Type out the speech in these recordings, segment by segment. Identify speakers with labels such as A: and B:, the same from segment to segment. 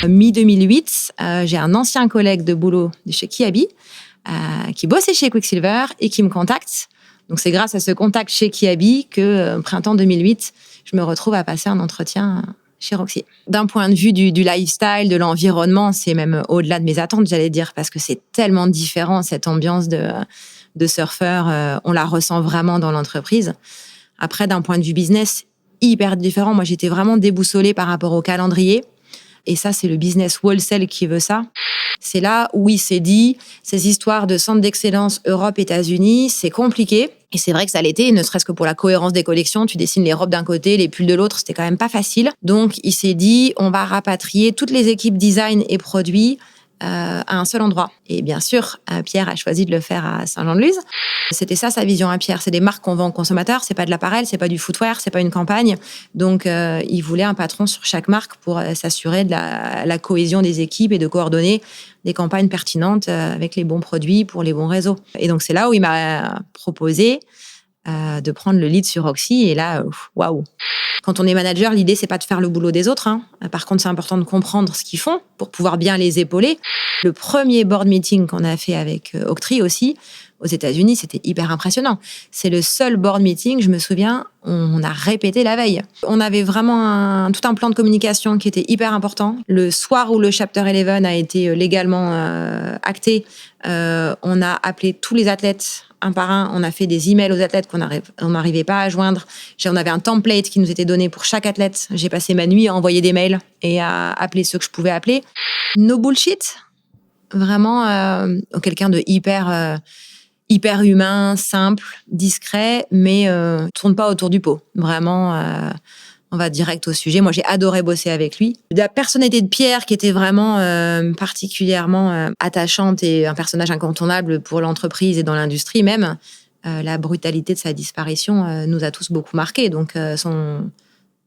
A: Mi-2008, j'ai un ancien collègue de boulot de chez Kiabi qui bossait chez Quicksilver et qui me contacte. Donc, c'est grâce à ce contact chez Kiabi que, printemps 2008, je me retrouve à passer un entretien chez Roxy. D'un point de vue du lifestyle, de l'environnement, c'est même au-delà de mes attentes, j'allais dire, parce que c'est tellement différent, cette ambiance de surfeur. On la ressent vraiment dans l'entreprise. Après, d'un point de vue business, hyper différent. Moi, j'étais vraiment déboussolée par rapport au calendrier. Et ça, c'est le business wholesale qui veut ça. C'est là où il s'est dit, ces histoires de centre d'excellence Europe-États-Unis, c'est compliqué. Et c'est vrai que ça l'était, ne serait-ce que pour la cohérence des collections. Tu dessines les robes d'un côté, les pulls de l'autre, c'était quand même pas facile. Donc, il s'est dit, on va rapatrier toutes les équipes design et produits à un seul endroit. Et bien sûr, Pierre a choisi de le faire à Saint-Jean-de-Luz. C'était ça, sa vision à Pierre. C'est des marques qu'on vend aux consommateurs, c'est pas de l'appareil, c'est pas du footwear, c'est pas une campagne. Donc, il voulait un patron sur chaque marque pour s'assurer de la cohésion des équipes et de coordonner des campagnes pertinentes avec les bons produits pour les bons réseaux. Et donc, c'est là où il m'a proposé de prendre le lead sur Roxy. Et là, waouh! Quand on est manager, l'idée, c'est pas de faire le boulot des autres. Par contre, c'est important de comprendre ce qu'ils font pour pouvoir bien les épauler. Le premier board meeting qu'on a fait avec Octree aussi, aux États-Unis, c'était hyper impressionnant. C'est le seul board meeting, je me souviens, on a répété la veille. On avait vraiment tout un plan de communication qui était hyper important. Le soir où le Chapter 11 a été légalement acté, on a appelé tous les athlètes un par un. On a fait des emails aux athlètes qu'on n'arrivait pas à joindre. On avait un template qui nous était donné pour chaque athlète. J'ai passé ma nuit à envoyer des mails et à appeler ceux que je pouvais appeler. No bullshit. Vraiment quelqu'un de hyper humain, simple, discret, mais tourne pas autour du pot. Vraiment, on va direct au sujet. Moi, j'ai adoré bosser avec lui. La personnalité de Pierre, qui était vraiment particulièrement attachante et un personnage incontournable pour l'entreprise et dans l'industrie même, la brutalité de sa disparition nous a tous beaucoup marqués. Donc,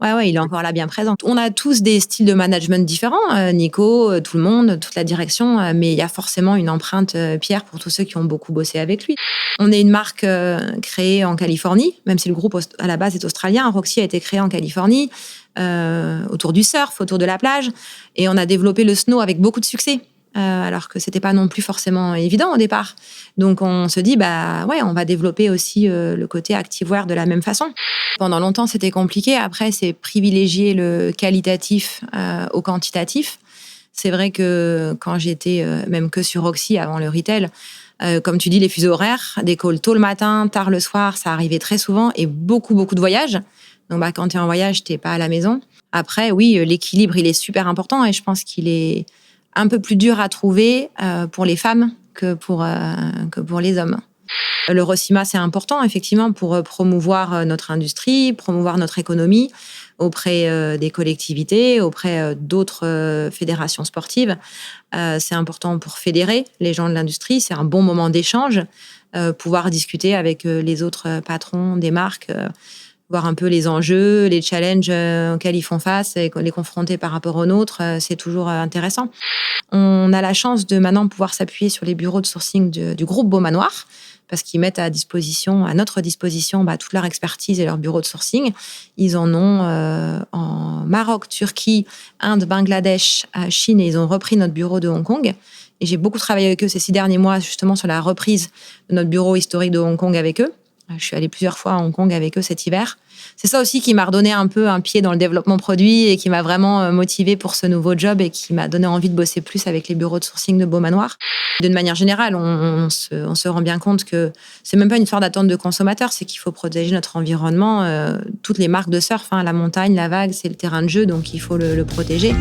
A: Ouais, il est encore là bien présent. On a tous des styles de management différents, Nico, tout le monde, toute la direction, mais il y a forcément une empreinte Pierre pour tous ceux qui ont beaucoup bossé avec lui. On est une marque créée en Californie, même si le groupe à la base est australien. Roxy a été créé en Californie, autour du surf, autour de la plage, et on a développé le snow avec beaucoup de succès. Alors que c'était pas non plus forcément évident au départ. Donc on se dit, on va développer aussi le côté activewear de la même façon. Pendant longtemps, c'était compliqué. Après, c'est privilégier le qualitatif au quantitatif. C'est vrai que quand j'étais même que sur Roxy avant le retail, comme tu dis, les fuseaux horaires, des calls tôt le matin, tard le soir, ça arrivait très souvent et beaucoup de voyages. Donc quand tu es en voyage, tu n'es pas à la maison. Après, oui, l'équilibre, il est super important et je pense qu'il est un peu plus dur à trouver pour les femmes que pour les hommes. Le ROCIMA, c'est important, effectivement, pour promouvoir notre industrie, promouvoir notre économie auprès des collectivités, auprès d'autres fédérations sportives. C'est important pour fédérer les gens de l'industrie. C'est un bon moment d'échange, pouvoir discuter avec les autres patrons des marques, voir un peu les enjeux, les challenges auxquels ils font face et les confronter par rapport aux nôtres, c'est toujours intéressant. On a la chance de maintenant pouvoir s'appuyer sur les bureaux de sourcing du groupe Beaumanoir, parce qu'ils mettent à notre disposition toute leur expertise et leur bureau de sourcing. Ils en ont en Maroc, Turquie, Inde, Bangladesh, Chine, et ils ont repris notre bureau de Hong Kong. Et j'ai beaucoup travaillé avec eux ces 6 derniers mois, justement, sur la reprise de notre bureau historique de Hong Kong avec eux. Je suis allée plusieurs fois à Hong Kong avec eux cet hiver. C'est ça aussi qui m'a redonné un peu un pied dans le développement produit et qui m'a vraiment motivée pour ce nouveau job et qui m'a donné envie de bosser plus avec les bureaux de sourcing de Beaumanoir. D'une manière générale, on se rend bien compte que c'est même pas une histoire d'attente de consommateurs, c'est qu'il faut protéger notre environnement. Toutes les marques de surf, la montagne, la vague, c'est le terrain de jeu, donc il faut le protéger.